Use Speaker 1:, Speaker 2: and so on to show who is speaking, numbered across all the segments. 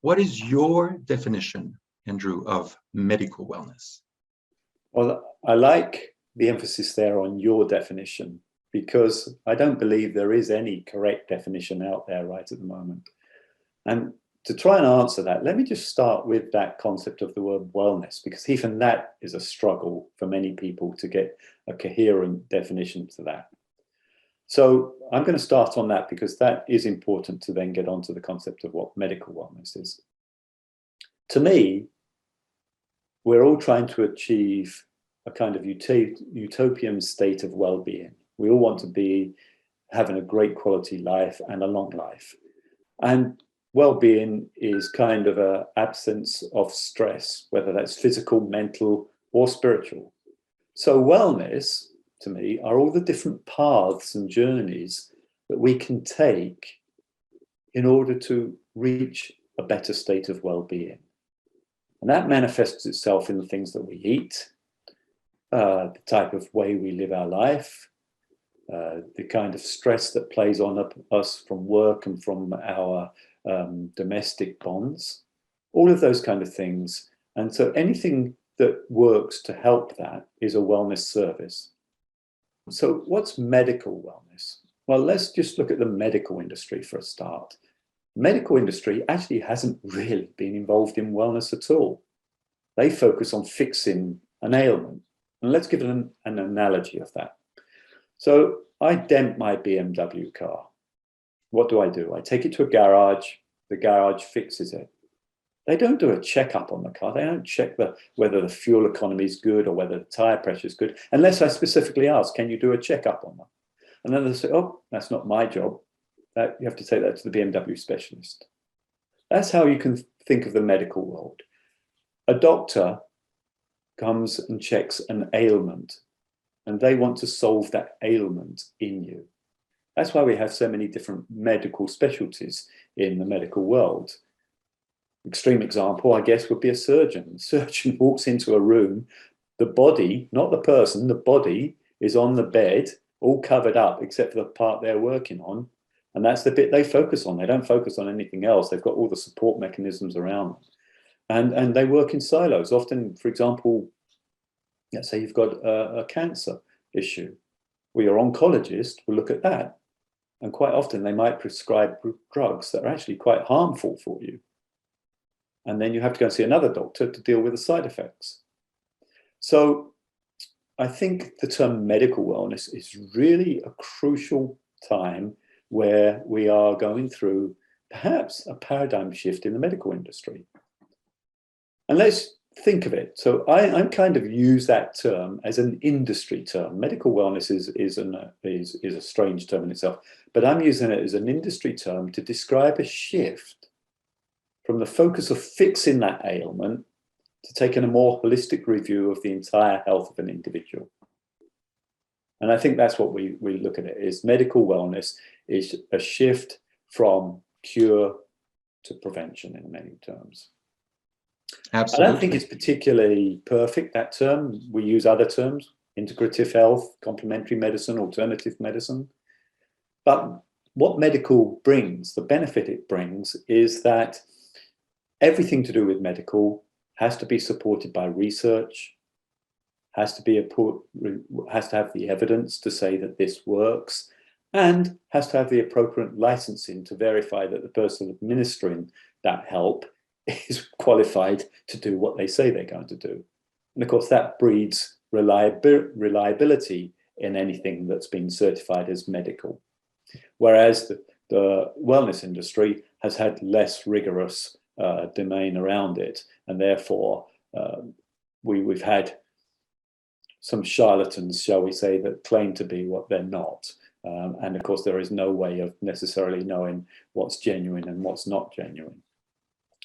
Speaker 1: What is your definition, Andrew, of medical wellness?
Speaker 2: Well, I like the emphasis there on your definition, because I don't believe there is any correct definition out there right at the moment. And to try and answer that, let me just start with that concept of the word wellness, because even that is a struggle for many people to get a coherent definition to that. So I'm going to start on that, because that is important to then get onto the concept of what medical wellness is. To me, we're all trying to achieve a kind of utopian state of well-being. We all want to be having a great quality life and a long life. And well-being is kind of an absence of stress, whether that's physical, mental, or spiritual. So wellness, to me, are all the different paths and journeys that we can take in order to reach a better state of well-being. And that manifests itself in the things that we eat, the type of way we live our life, the kind of stress that plays on us from work and from our domestic bonds, all of those kind of things. And so anything that works to help that is a wellness service. So what's medical wellness? Well, let's just look at the medical industry for a start. Medical industry actually hasn't really been involved in wellness at all. They focus on fixing an ailment. And let's give an analogy of that. So I dent my BMW car. What do? I take it to a garage. The garage fixes it. They don't do a checkup on the car. They don't check whether the fuel economy is good or whether the tire pressure is good, unless I specifically ask, can you do a checkup on them? And then they say, oh, that's not my job. You have to take that to the BMW specialist. That's how you can think of the medical world. A doctor comes and checks an ailment, and they want to solve that ailment in you. That's why we have so many different medical specialties in the medical world. Extreme example, I guess, would be a surgeon. The surgeon walks into a room, the body, not the person, the body is on the bed, all covered up except for the part they're working on. And that's the bit they focus on. They don't focus on anything else. They've got all the support mechanisms around them. And they work in silos. Often, for example, let's say you've got a cancer issue. Well, your oncologist will look at that. And quite often they might prescribe drugs that are actually quite harmful for you. And then you have to go and see another doctor to deal with the side effects. So I think the term medical wellness is really a crucial time where we are going through perhaps a paradigm shift in the medical industry. And let's think of it. So I kind of use that term as an industry term. Medical wellness is a strange term in itself, but I'm using it as an industry term to describe a shift from the focus of fixing that ailment to taking a more holistic review of the entire health of an individual. And I think that's what we look at it is medical wellness is a shift from cure to prevention in many terms.
Speaker 1: Absolutely.
Speaker 2: I don't think it's particularly perfect, that term. We use other terms, integrative health, complementary medicine, alternative medicine. But what medical brings, the benefit it brings, is that everything to do with medical has to be supported by research, has to have the evidence to say that this works, and has to have the appropriate licensing to verify that the person administering that help is qualified to do what they say they're going to do. And of course, that breeds reliability in anything that's been certified as medical. Whereas the wellness industry has had less rigorous domain around it. And therefore, we've had some charlatans, shall we say, that claim to be what they're not. And of course, there is no way of necessarily knowing what's genuine and what's not genuine.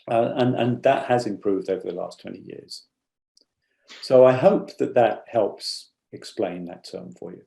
Speaker 2: And that has improved over the last 20 years. So I hope that helps explain that term for you.